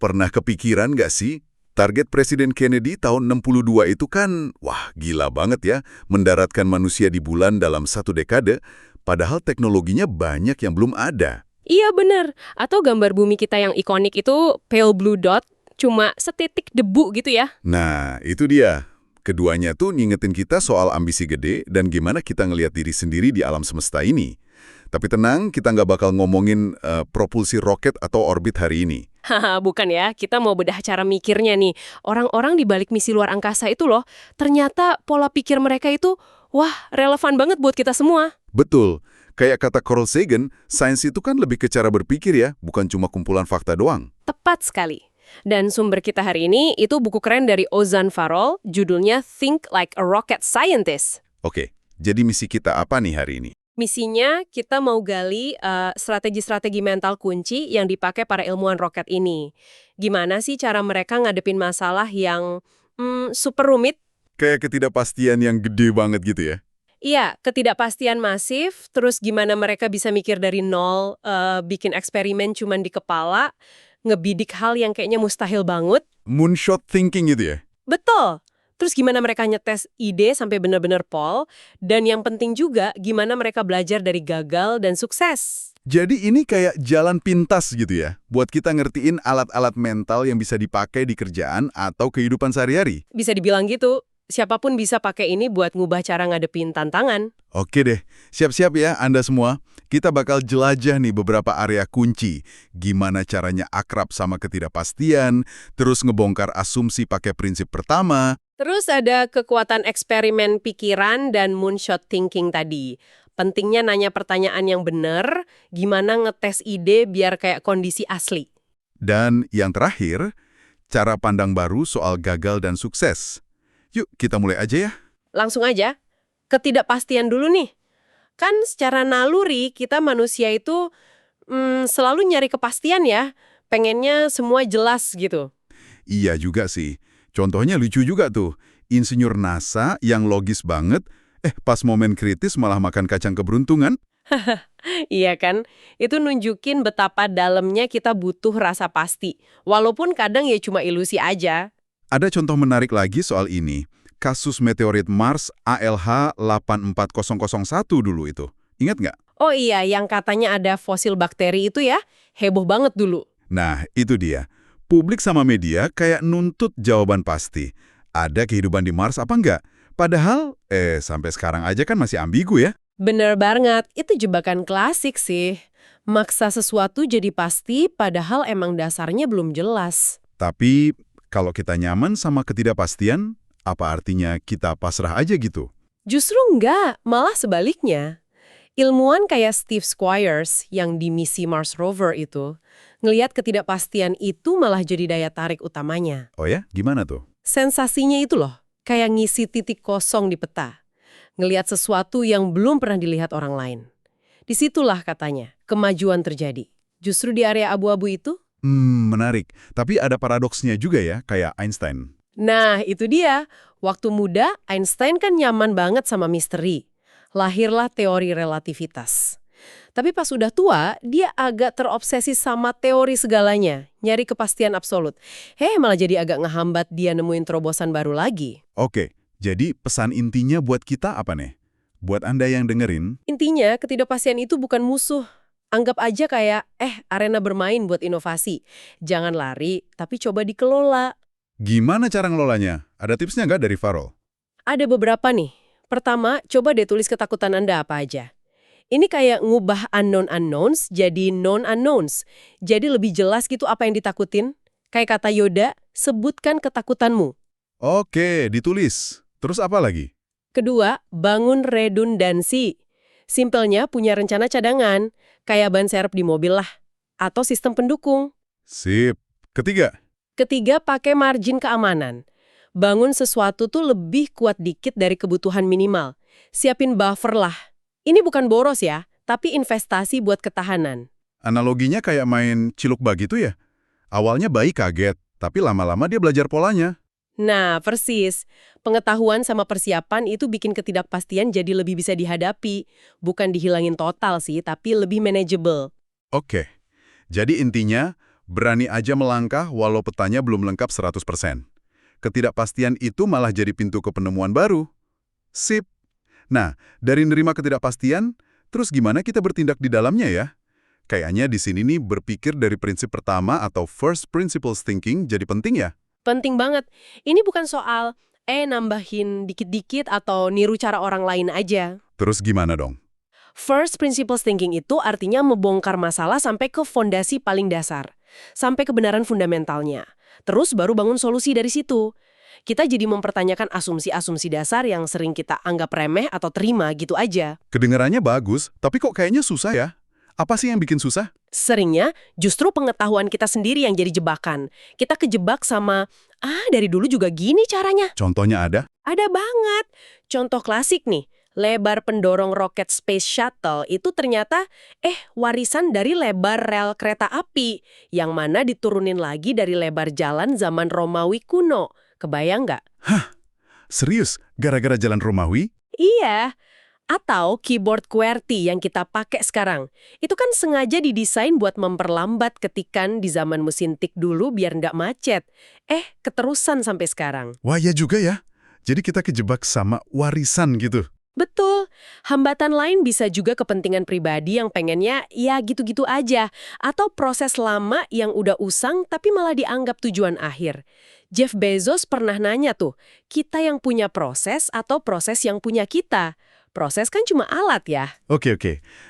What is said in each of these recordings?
Pernah kepikiran nggak sih? Target Presiden Kennedy tahun 62 itu kan, wah gila banget ya, mendaratkan manusia di bulan dalam 1 dekade, padahal teknologinya banyak yang belum ada. Iya bener. Atau gambar bumi kita yang ikonik itu pale blue dot, cuma setitik debu gitu ya. Nah, itu dia. Keduanya tuh ngingetin kita soal ambisi gede dan gimana kita ngelihat diri sendiri di alam semesta ini. Tapi tenang, kita nggak bakal ngomongin propulsi roket atau orbit hari ini. Haha, bukan ya. Kita mau bedah cara mikirnya nih. Orang-orang di balik misi luar angkasa itu loh, ternyata pola pikir mereka itu, wah, relevan banget buat kita semua. Betul. Kayak kata Carl Sagan, sains itu kan lebih ke cara berpikir ya, bukan cuma kumpulan fakta doang. Tepat sekali. Dan sumber kita hari ini itu buku keren dari Ozan Farol, judulnya Think Like a Rocket Scientist. Oke, jadi misi kita apa nih hari ini? Misinya kita mau gali strategi-strategi mental kunci yang dipakai para ilmuwan roket ini. Gimana sih cara mereka ngadepin masalah yang super rumit? Kayak ketidakpastian yang gede banget gitu ya? Iya, ketidakpastian masif, terus gimana mereka bisa mikir dari nol, bikin eksperimen cuman di kepala, ngebidik hal yang kayaknya mustahil banget. Moonshot thinking gitu ya? Betul! Terus gimana mereka nyetes ide sampai benar-benar pol, dan yang penting juga gimana mereka belajar dari gagal dan sukses. Jadi ini kayak jalan pintas gitu ya, buat kita ngertiin alat-alat mental yang bisa dipakai di kerjaan atau kehidupan sehari-hari. Bisa dibilang gitu, siapapun bisa pakai ini buat ngubah cara ngadepin tantangan. Oke deh, siap-siap ya Anda semua. Kita bakal jelajah nih beberapa area kunci. Gimana caranya akrab sama ketidakpastian, terus ngebongkar asumsi pakai prinsip pertama. Terus ada kekuatan eksperimen pikiran dan moonshot thinking tadi. Pentingnya nanya pertanyaan yang benar, gimana ngetes ide biar kayak kondisi asli. Dan yang terakhir, cara pandang baru soal gagal dan sukses. Yuk, kita mulai aja ya. Langsung aja, ketidakpastian dulu nih. Kan secara naluri kita manusia itu selalu nyari kepastian ya. Pengennya semua jelas gitu. Iya juga sih. Contohnya lucu juga tuh. Insinyur NASA yang logis banget, pas momen kritis malah makan kacang keberuntungan. Iya kan? Itu nunjukin betapa dalamnya kita butuh rasa pasti. Walaupun kadang ya cuma ilusi aja. Ada contoh menarik lagi soal ini. Kasus meteorit Mars ALH 84001 dulu itu. Ingat nggak? Oh iya, yang katanya ada fosil bakteri itu ya, heboh banget dulu. Nah, itu dia. Publik sama media kayak nuntut jawaban pasti. Ada kehidupan di Mars apa enggak? Padahal, sampai sekarang aja kan masih ambigu ya. Bener banget, itu jebakan klasik sih. Maksa sesuatu jadi pasti, padahal emang dasarnya belum jelas. Tapi, kalau kita nyaman sama ketidakpastian, apa artinya kita pasrah aja gitu? Justru enggak, malah sebaliknya. Ilmuwan kayak Steve Squyres yang di misi Mars Rover itu, ngelihat ketidakpastian itu malah jadi daya tarik utamanya. Oh ya? Gimana tuh? Sensasinya itu loh, kayak ngisi titik kosong di peta. Ngelihat sesuatu yang belum pernah dilihat orang lain. Disitulah katanya, kemajuan terjadi. Justru di area abu-abu itu. Menarik. Tapi ada paradoksnya juga ya, kayak Einstein. Nah, itu dia. Waktu muda, Einstein kan nyaman banget sama misteri. Lahirlah teori relativitas. Tapi pas udah tua, dia agak terobsesi sama teori segalanya, nyari kepastian absolut. Malah jadi agak ngehambat dia nemuin terobosan baru lagi. Oke, jadi pesan intinya buat kita apa nih? Buat Anda yang dengerin, Intinya, ketidakpastian itu bukan musuh. Anggap aja kayak, arena bermain buat inovasi. Jangan lari, tapi coba dikelola. gimana cara ngelolanya? Ada tipsnya nggak dari Farol? Ada beberapa nih. Pertama, coba deh tulis ketakutan Anda apa aja. Ini kayak ngubah unknown unknowns jadi known unknowns. Jadi lebih jelas gitu apa yang ditakutin. Kayak kata Yoda, sebutkan ketakutanmu. Oke, ditulis. Terus apa lagi? Kedua, bangun redundansi. Simpelnya punya rencana cadangan, kayak ban serep di mobil lah. Atau sistem pendukung. Sip. Ketiga, Ketiga, pakai margin keamanan. Bangun sesuatu tuh lebih kuat dikit dari kebutuhan minimal. Siapin buffer lah. Ini bukan boros ya, tapi investasi buat ketahanan. analoginya kayak main ciluk bag gitu ya? Awalnya bayi kaget, tapi lama-lama dia belajar polanya. Nah, persis. Pengetahuan sama persiapan itu bikin ketidakpastian jadi lebih bisa dihadapi. Bukan dihilangin total sih, tapi lebih manageable. Oke, jadi intinya Berani aja melangkah walau petanya belum lengkap 100%. Ketidakpastian itu malah jadi pintu ke penemuan baru. Sip. Nah, dari nerima ketidakpastian, terus gimana kita bertindak di dalamnya ya? Kayaknya di sini nih berpikir dari prinsip pertama atau first principles thinking jadi penting ya? Penting banget. Ini bukan soal, nambahin dikit-dikit atau niru cara orang lain aja. Terus gimana dong? First principles thinking itu artinya membongkar masalah sampai ke fondasi paling dasar. Sampai kebenaran fundamentalnya. Terus baru bangun solusi dari situ. Kita jadi mempertanyakan asumsi-asumsi dasar yang sering kita anggap remeh atau terima gitu aja. Kedengarannya bagus, tapi kok kayaknya susah ya? Apa sih yang bikin susah? Seringnya justru pengetahuan kita sendiri yang jadi jebakan. Kita kejebak sama, dari dulu juga gini caranya. Contohnya ada? Ada banget. Contoh klasik nih, lebar pendorong roket Space Shuttle itu ternyata, warisan dari lebar rel kereta api, yang mana diturunin lagi dari lebar jalan zaman Romawi kuno. Kebayang nggak? Serius? Gara-gara jalan Romawi? Iya. Atau keyboard QWERTY yang kita pakai sekarang. Itu kan sengaja didesain buat memperlambat ketikan di zaman mesin tik dulu biar nggak macet. Keterusan sampai sekarang. Wah, ya juga ya. Jadi kita kejebak sama warisan gitu. Betul. Hambatan lain bisa juga kepentingan pribadi yang pengennya ya gitu-gitu aja. Atau proses lama yang udah usang tapi malah dianggap tujuan akhir. Jeff Bezos pernah nanya tuh, kita yang punya proses atau proses yang punya kita? Proses kan cuma alat ya. Oke.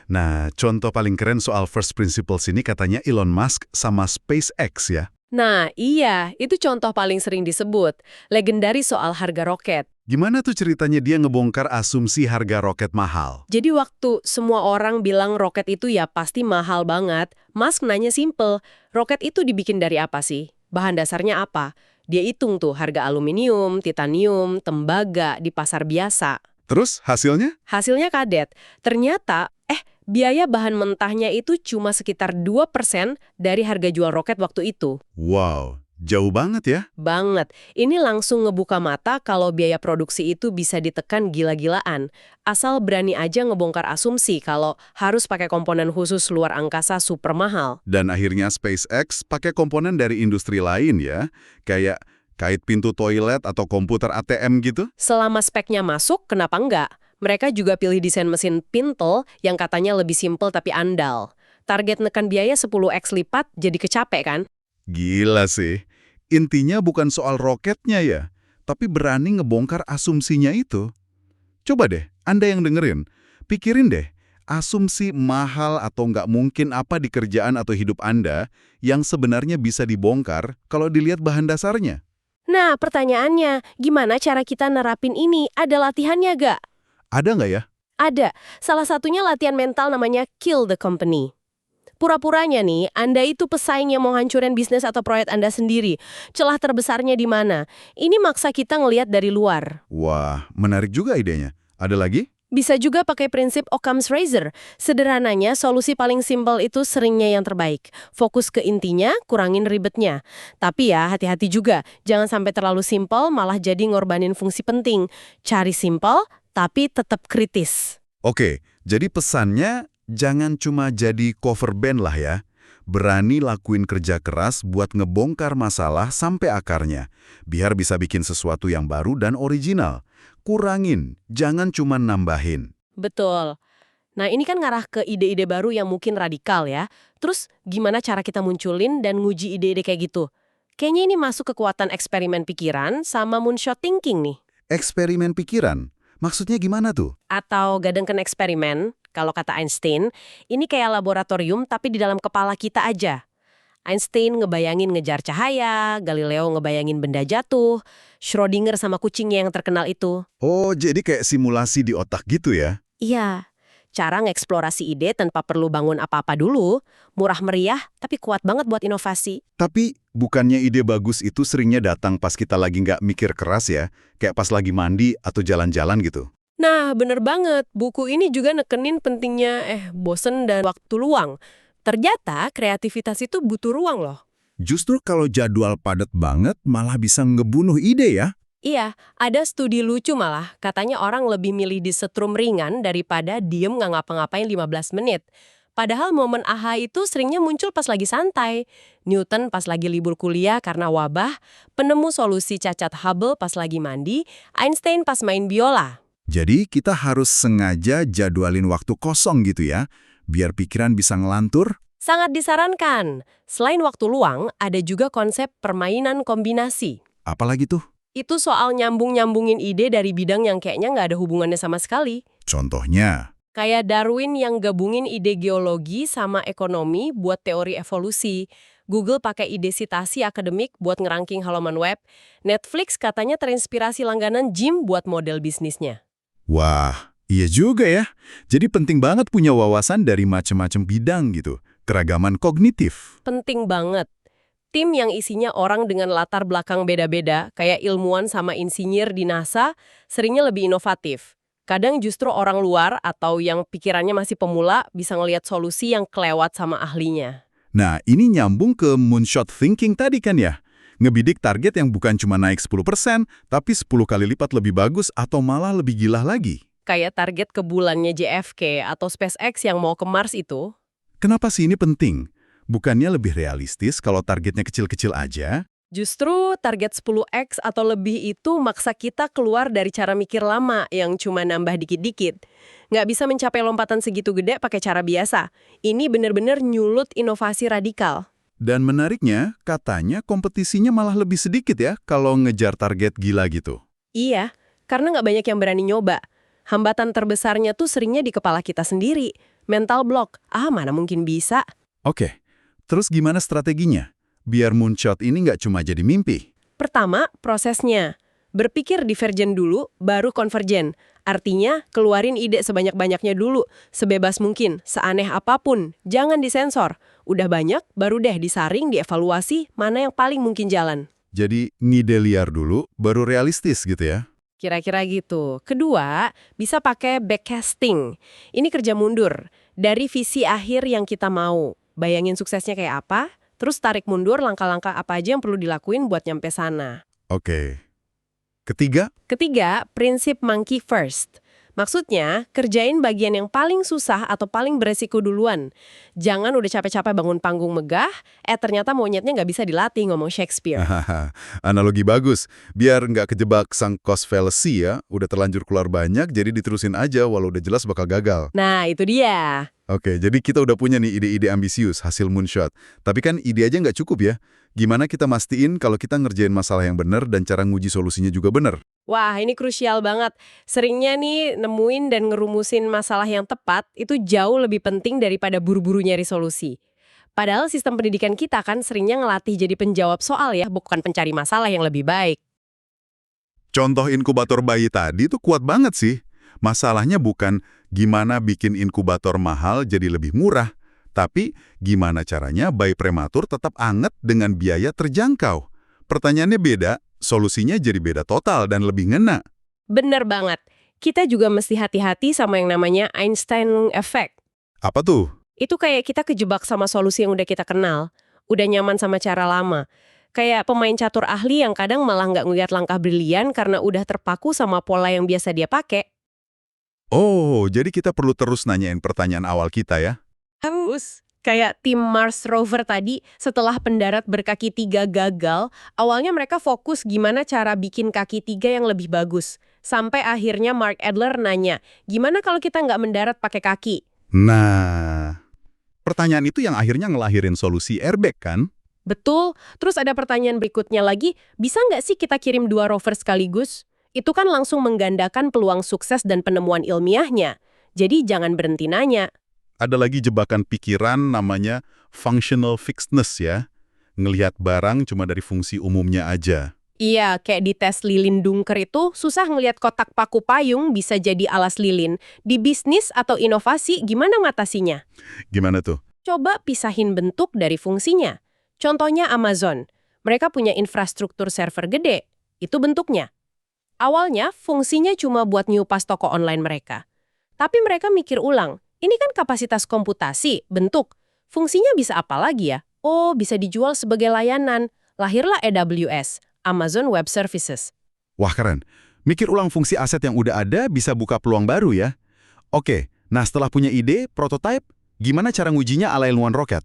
Nah, contoh paling keren soal first principles ini katanya Elon Musk sama SpaceX ya. Nah, iya, itu contoh paling sering disebut. Legendaris soal harga roket. Gimana tuh ceritanya dia ngebongkar asumsi harga roket mahal? Jadi waktu semua orang bilang roket itu ya pasti mahal banget, Musk nanya simple, roket itu dibikin dari apa sih? Bahan dasarnya apa? Dia hitung tuh harga aluminium, titanium, tembaga di pasar biasa. Terus hasilnya? Hasilnya kadet. Ternyata, biaya bahan mentahnya itu cuma sekitar 2% dari harga jual roket waktu itu. Wow, jauh banget ya. Banget. Ini langsung ngebuka mata kalau biaya produksi itu bisa ditekan gila-gilaan. Asal berani aja ngebongkar asumsi kalau harus pakai komponen khusus luar angkasa super mahal. Dan akhirnya SpaceX pakai komponen dari industri lain ya. Kayak kait pintu toilet atau komputer ATM gitu? Selama speknya masuk, kenapa enggak? Mereka juga pilih desain mesin pintle yang katanya lebih simpel tapi andal. Target nekan biaya 10x lipat jadi kecapek kan? Gila sih. Intinya bukan soal roketnya ya, tapi berani ngebongkar asumsinya itu. Coba deh, Anda yang dengerin, pikirin deh, asumsi mahal atau nggak mungkin apa di kerjaan atau hidup Anda yang sebenarnya bisa dibongkar kalau dilihat bahan dasarnya. Nah, pertanyaannya, gimana cara kita nerapin ini? Ada latihannya gak? Ada nggak ya? Ada. Salah satunya latihan mental namanya Kill the Company. Pura-puranya nih, Anda itu pesaing yang mau hancurin bisnis atau proyek Anda sendiri. Celah terbesarnya di mana? Ini maksa kita ngelihat dari luar. Wah, menarik juga idenya. Ada lagi? Bisa juga pakai prinsip Occam's Razor. Sederhananya, solusi paling simpel itu seringnya yang terbaik. Fokus ke intinya, kurangin ribetnya. Tapi ya, hati-hati juga. Jangan sampai terlalu simpel, malah jadi ngorbanin fungsi penting. Cari simpel, tapi tetap kritis. Oke, jadi pesannya jangan cuma jadi cover band lah ya. Berani lakuin kerja keras buat ngebongkar masalah sampai akarnya. Biar bisa bikin sesuatu yang baru dan original. Kurangin, jangan cuma nambahin. Betul. Nah, ini kan ngarah ke ide-ide baru yang mungkin radikal ya. Terus, gimana cara kita munculin dan nguji ide-ide kayak gitu? Kayaknya ini masuk kekuatan eksperimen pikiran sama moonshot thinking nih. Eksperimen pikiran? Maksudnya gimana tuh? Atau gadangkan eksperimen, kalau kata Einstein, ini kayak laboratorium tapi di dalam kepala kita aja. Einstein ngebayangin ngejar cahaya, Galileo ngebayangin benda jatuh, Schrödinger sama kucingnya yang terkenal itu. Oh, jadi kayak simulasi di otak gitu ya? Iya, cara ngeksplorasi ide tanpa perlu bangun apa-apa dulu, murah meriah tapi kuat banget buat inovasi. Tapi bukannya ide bagus itu seringnya datang pas kita lagi nggak mikir keras ya? Kayak pas lagi mandi atau jalan-jalan gitu? Nah, bener banget. Buku ini juga nekenin pentingnya bosen dan waktu luang. Ternyata kreativitas itu butuh ruang loh. Justru kalau jadwal padat banget malah bisa ngebunuh ide ya? Iya, ada studi lucu malah. Katanya orang lebih milih disetrum ringan daripada diem nggak ngapa-ngapain 15 menit. Padahal momen aha itu seringnya muncul pas lagi santai. Newton pas lagi libur kuliah karena wabah, penemu solusi cacat Hubble pas lagi mandi, Einstein pas main biola. Jadi kita harus sengaja jadwalin waktu kosong gitu ya, biar pikiran bisa ngelantur. Sangat disarankan. Selain waktu luang, ada juga konsep permainan kombinasi. Apalagi tuh? Itu soal nyambung-nyambungin ide dari bidang yang kayaknya nggak ada hubungannya sama sekali. Contohnya, Kayak Darwin yang gabungin ide geologi sama ekonomi buat teori evolusi. Google pakai ide sitasi akademik buat ngerangking halaman web. Netflix katanya terinspirasi langganan gym buat model bisnisnya. wah, iya juga ya. Jadi penting banget punya wawasan dari macam-macam bidang gitu. Keragaman kognitif. Penting banget. Tim yang isinya orang dengan latar belakang beda-beda, kayak ilmuwan sama insinyur di NASA, seringnya lebih inovatif. Kadang justru orang luar atau yang pikirannya masih pemula bisa ngelihat solusi yang kelewat sama ahlinya. Nah, ini nyambung ke moonshot thinking tadi kan ya? Ngebidik target yang bukan cuma naik 10%, tapi 10 kali lipat lebih bagus atau malah lebih gila lagi. Kayak target ke bulannya JFK atau SpaceX yang mau ke Mars itu. Kenapa sih ini penting? Bukannya lebih realistis kalau targetnya kecil-kecil aja? Justru target 10x atau lebih itu maksa kita keluar dari cara mikir lama yang cuma nambah dikit-dikit. Nggak bisa mencapai lompatan segitu gede pakai cara biasa. Ini benar-benar nyulut inovasi radikal. Dan menariknya, katanya kompetisinya malah lebih sedikit ya kalau ngejar target gila gitu. Iya, karena nggak banyak yang berani nyoba. Hambatan terbesarnya tuh seringnya di kepala kita sendiri. Mental block, mana mungkin bisa. Oke, terus gimana strateginya? Biar moonshot ini nggak cuma jadi mimpi. Pertama, prosesnya. Berpikir divergen dulu, baru konvergen. Artinya, keluarin ide sebanyak-banyaknya dulu, sebebas mungkin, seaneh apapun, jangan disensor. Udah banyak, baru deh disaring, dievaluasi, mana yang paling mungkin jalan. Jadi ngide liar dulu, baru realistis gitu ya? Kira-kira gitu. Kedua, bisa pakai backcasting. Ini kerja mundur. Dari visi akhir yang kita mau. Bayangin suksesnya kayak apa, terus tarik mundur langkah-langkah apa aja yang perlu dilakuin buat nyampe sana. Oke. Ketiga, Prinsip monkey first. Maksudnya, kerjain bagian yang paling susah atau paling beresiko duluan. Jangan udah capek-capek bangun panggung megah, ternyata monyetnya nggak bisa dilatih ngomong Shakespeare. hahaha, analogi bagus. Biar nggak kejebak sunk cost fallacy ya, udah terlanjur keluar banyak, jadi diterusin aja walau udah jelas bakal gagal. Nah, itu dia. Oke, jadi kita udah punya nih ide-ide ambisius hasil moonshot. Tapi kan ide aja nggak cukup ya. Gimana kita mastiin kalau kita ngerjain masalah yang benar dan cara nguji solusinya juga benar? Wah, ini krusial banget. Seringnya nih nemuin dan ngerumusin masalah yang tepat itu jauh lebih penting daripada buru-buru nyari solusi. Padahal sistem pendidikan kita kan seringnya ngelatih jadi penjawab soal ya, bukan pencari masalah yang lebih baik. Contoh inkubator bayi tadi tuh kuat banget sih. Masalahnya bukan gimana bikin inkubator mahal jadi lebih murah, tapi gimana caranya bayi prematur tetap anget dengan biaya terjangkau. Pertanyaannya beda, solusinya jadi beda total dan lebih ngena. Bener banget. Kita juga mesti hati-hati sama yang namanya Einstein Effect. Apa tuh? Itu kayak kita kejebak sama solusi yang udah kita kenal. Udah nyaman sama cara lama. Kayak pemain catur ahli yang kadang malah nggak ngeliat langkah brilian karena udah terpaku sama pola yang biasa dia pakai. Oh, jadi kita perlu terus nanyain pertanyaan awal kita ya? Harus. Kayak tim Mars Rover tadi, setelah pendarat berkaki 3 gagal, awalnya mereka fokus gimana cara bikin kaki 3 yang lebih bagus. Sampai akhirnya Mark Adler nanya, gimana kalau kita nggak mendarat pakai kaki? Nah, pertanyaan itu yang akhirnya ngelahirin solusi airbag kan? Betul, terus ada pertanyaan berikutnya lagi, bisa nggak sih kita kirim 2 rover sekaligus? Itu kan langsung menggandakan peluang sukses dan penemuan ilmiahnya. Jadi jangan berhenti nanya. Ada lagi jebakan pikiran namanya functional fixedness ya. Ngelihat barang cuma dari fungsi umumnya aja. Iya, kayak di tes lilin Dunker itu susah ngelihat kotak paku payung bisa jadi alas lilin. Di bisnis atau inovasi gimana ngatasinya? Gimana tuh? Coba pisahin bentuk dari fungsinya. Contohnya Amazon. Mereka punya infrastruktur server gede. Itu bentuknya. Awalnya fungsinya cuma buat nyupas toko online mereka. Tapi mereka mikir ulang. Ini kan kapasitas komputasi, bentuk. Fungsinya bisa apa lagi ya? Oh, bisa dijual sebagai layanan. Lahirlah AWS, Amazon Web Services. Wah keren. Mikir ulang fungsi aset yang udah ada bisa buka peluang baru ya. Oke, nah setelah punya ide, prototype, Gimana cara ngujinya ala ilmuwan roket?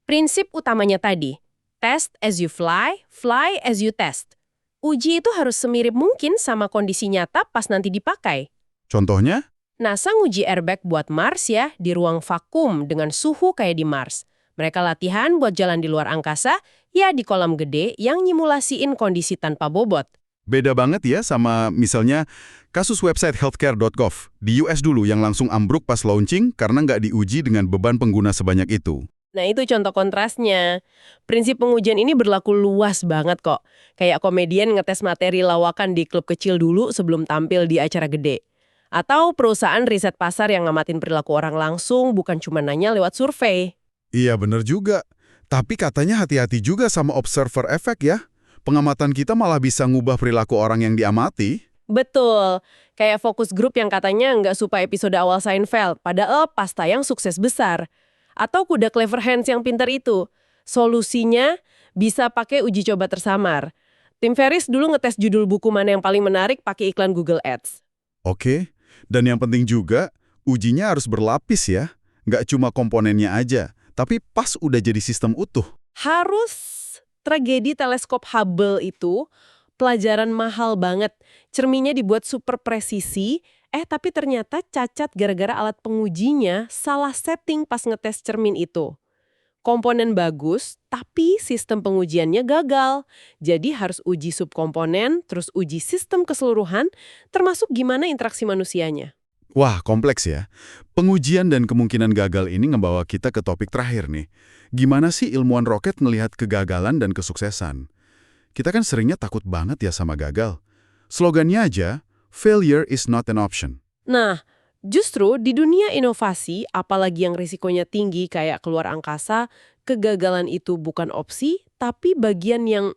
Prinsip utamanya tadi, test as you fly, fly as you test. Uji itu harus semirip mungkin sama kondisi nyata pas nanti dipakai. Contohnya? NASA nguji airbag buat Mars ya, di ruang vakum dengan suhu kayak di Mars. Mereka latihan buat jalan di luar angkasa, ya di kolam gede yang nyimulasiin kondisi tanpa bobot. Beda banget ya sama misalnya kasus website healthcare.gov di US dulu yang langsung ambruk pas launching karena nggak diuji dengan beban pengguna sebanyak itu. Nah itu contoh kontrasnya. Prinsip pengujian ini berlaku luas banget kok. Kayak komedian ngetes materi lawakan di klub kecil dulu sebelum tampil di acara gede. Atau perusahaan riset pasar yang ngamatin perilaku orang langsung bukan cuma nanya lewat survei. Iya bener juga. Tapi katanya hati-hati juga sama observer effect ya. Pengamatan kita malah bisa ngubah perilaku orang yang diamati. Betul. Kayak fokus grup yang katanya nggak suka episode awal Seinfeld, padahal pas tayang sukses besar. Atau kuda Clever Hands yang pintar itu. Solusinya bisa pakai uji coba tersamar. Tim Ferriss dulu ngetes judul buku mana yang paling menarik pakai iklan Google Ads. Oke, dan yang penting juga, ujinya harus berlapis ya. Nggak cuma komponennya aja, tapi pas udah jadi sistem utuh. Harus. Tragedi teleskop Hubble itu pelajaran mahal banget. Cerminnya dibuat super presisi, tapi ternyata cacat gara-gara alat pengujinya salah setting pas ngetes cermin itu. Komponen bagus, tapi sistem pengujiannya gagal. Jadi harus uji subkomponen, terus uji sistem keseluruhan, termasuk gimana interaksi manusianya. Wah, kompleks ya. Pengujian dan kemungkinan gagal ini ngebawa kita ke topik terakhir nih. Gimana sih ilmuwan roket ngelihat kegagalan dan kesuksesan? Kita kan seringnya takut banget ya sama gagal. Slogannya aja, failure is not an option. Nah, justru di dunia inovasi, apalagi yang risikonya tinggi kayak keluar angkasa, kegagalan itu bukan opsi, tapi bagian yang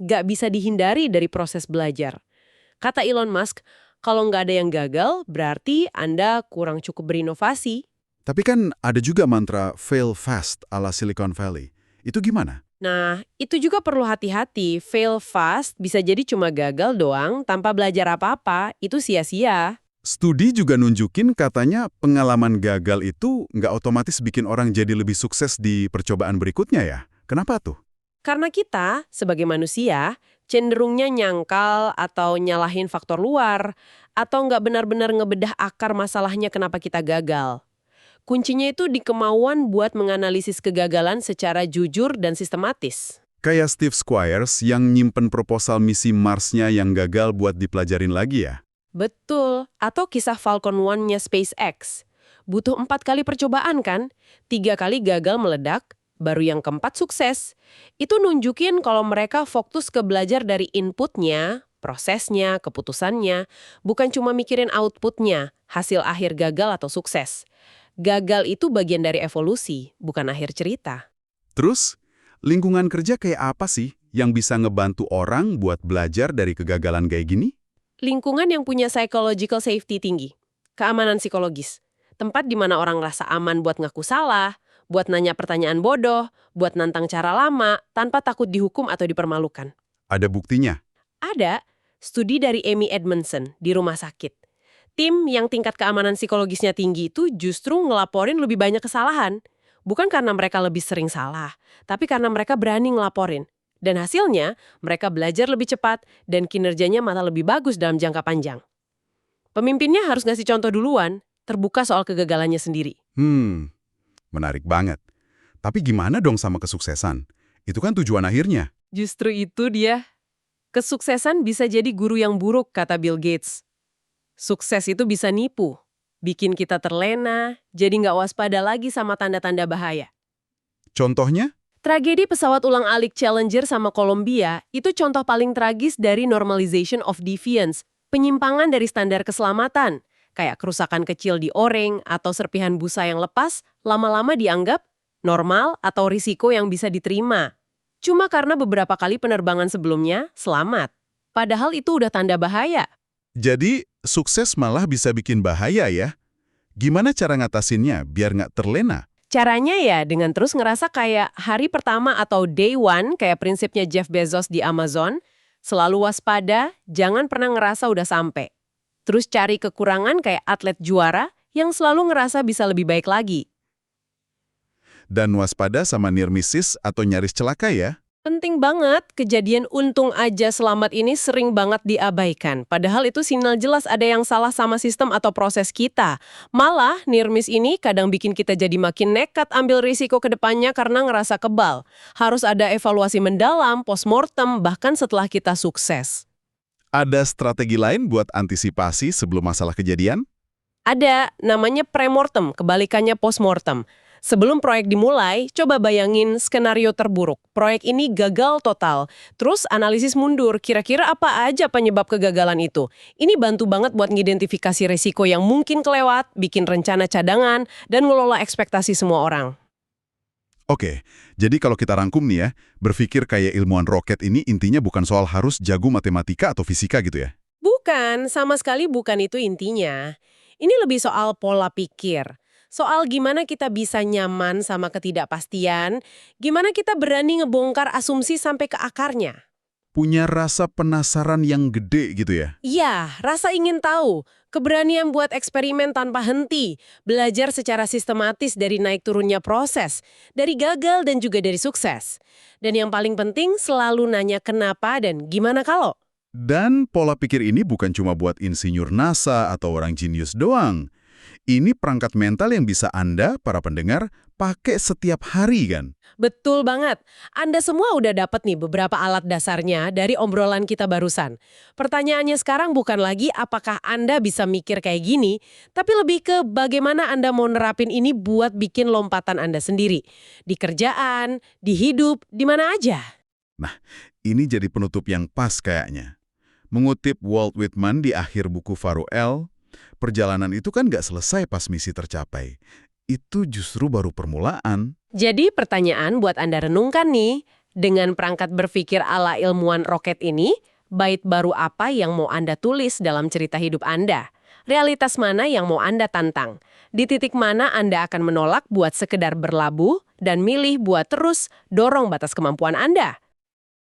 nggak bisa dihindari dari proses belajar. Kata Elon Musk, kalau nggak ada yang gagal, berarti Anda kurang cukup berinovasi. Tapi kan ada juga mantra fail fast ala Silicon Valley. Itu gimana? Nah, itu juga perlu hati-hati. Fail fast bisa jadi cuma gagal doang, tanpa belajar apa-apa, itu sia-sia. Studi juga nunjukin katanya pengalaman gagal itu nggak otomatis bikin orang jadi lebih sukses di percobaan berikutnya ya. Kenapa tuh? Karena kita, sebagai manusia, cenderungnya nyangkal atau nyalahin faktor luar, atau nggak benar-benar ngebedah akar masalahnya kenapa kita gagal. Kuncinya itu di kemauan buat menganalisis kegagalan secara jujur dan sistematis. Kayak Steve Squires yang nyimpen proposal misi Mars-nya yang gagal buat dipelajarin lagi ya? Betul, atau kisah Falcon 1-nya SpaceX. Butuh 4 kali percobaan kan? 3 kali gagal meledak, baru yang keempat sukses. Itu nunjukin kalau mereka fokus ke belajar dari inputnya, prosesnya, keputusannya, bukan cuma mikirin outputnya, hasil akhir gagal atau sukses. Gagal itu bagian dari evolusi, bukan akhir cerita. Terus, lingkungan kerja kayak apa sih yang bisa ngebantu orang buat belajar dari kegagalan kayak gini? Lingkungan yang punya psychological safety tinggi, keamanan psikologis, tempat di mana orang rasa aman buat ngaku salah, buat nanya pertanyaan bodoh, buat nantang cara lama, tanpa takut dihukum atau dipermalukan. Ada buktinya? Ada studi dari Amy Edmondson di rumah sakit. Tim yang tingkat keamanan psikologisnya tinggi itu justru ngelaporin lebih banyak kesalahan. Bukan karena mereka lebih sering salah, tapi karena mereka berani ngelaporin. Dan hasilnya, mereka belajar lebih cepat dan kinerjanya malah lebih bagus dalam jangka panjang. Pemimpinnya harus ngasih contoh duluan, terbuka soal kegagalannya sendiri. Menarik banget. Tapi gimana dong sama kesuksesan? Itu kan tujuan akhirnya. Justru itu dia. Kesuksesan bisa jadi guru yang buruk, kata Bill Gates. Sukses itu bisa nipu, bikin kita terlena, jadi nggak waspada lagi sama tanda-tanda bahaya. Contohnya? Tragedi pesawat ulang-alik Challenger sama Columbia itu contoh paling tragis dari normalization of deviance, penyimpangan dari standar keselamatan, kayak kerusakan kecil di o-ring atau serpihan busa yang lepas, lama-lama dianggap normal atau risiko yang bisa diterima. Cuma karena beberapa kali penerbangan sebelumnya selamat. Padahal itu udah tanda bahaya. Jadi, sukses malah bisa bikin bahaya ya? Gimana cara ngatasinnya biar nggak terlena? Caranya ya dengan terus ngerasa kayak hari pertama atau day one, kayak prinsipnya Jeff Bezos di Amazon, selalu waspada, jangan pernah ngerasa udah sampai. Terus cari kekurangan kayak atlet juara yang selalu ngerasa bisa lebih baik lagi. Dan waspada sama near misses atau nyaris celaka ya. Penting banget, kejadian untung aja selamat ini sering banget diabaikan. Padahal itu sinyal jelas ada yang salah sama sistem atau proses kita. Malah, near miss ini kadang bikin kita jadi makin nekat ambil risiko ke depannya karena ngerasa kebal. Harus ada evaluasi mendalam, postmortem, bahkan setelah kita sukses. Ada strategi lain buat antisipasi sebelum masalah kejadian? Ada, namanya premortem, kebalikannya postmortem. Sebelum proyek dimulai, coba bayangin skenario terburuk. Proyek ini gagal total. Terus analisis mundur, kira-kira apa aja penyebab kegagalan itu. Ini bantu banget buat ngidentifikasi resiko yang mungkin kelewat, bikin rencana cadangan, dan ngelola ekspektasi semua orang. Oke, jadi kalau kita rangkum nih ya, berpikir kayak ilmuwan roket ini intinya bukan soal harus jago matematika atau fisika gitu ya? Bukan, sama sekali bukan itu intinya. Ini lebih soal pola pikir. Soal gimana kita bisa nyaman sama ketidakpastian, gimana kita berani ngebongkar asumsi sampai ke akarnya. Punya rasa penasaran yang gede gitu ya? Iya, rasa ingin tahu, keberanian buat eksperimen tanpa henti, belajar secara sistematis dari naik turunnya proses, dari gagal dan juga dari sukses. Dan yang paling penting selalu nanya kenapa dan gimana kalau. Dan pola pikir ini bukan cuma buat insinyur NASA atau orang jenius doang. Ini perangkat mental yang bisa Anda, para pendengar, pakai setiap hari kan? Betul banget. Anda semua udah dapat nih beberapa alat dasarnya dari obrolan kita barusan. Pertanyaannya sekarang bukan lagi apakah Anda bisa mikir kayak gini, tapi lebih ke bagaimana Anda mau nerapin ini buat bikin lompatan Anda sendiri. Di kerjaan, di hidup, di mana aja. Nah, ini jadi penutup yang pas kayaknya. Mengutip Walt Whitman di akhir buku Faruel, perjalanan itu kan nggak selesai pas misi tercapai. Itu justru baru permulaan. Jadi pertanyaan buat Anda renungkan nih, dengan perangkat berpikir ala ilmuwan roket ini, bait baru apa yang mau Anda tulis dalam cerita hidup Anda? Realitas mana yang mau Anda tantang? Di titik mana Anda akan menolak buat sekedar berlabuh dan milih buat terus dorong batas kemampuan Anda?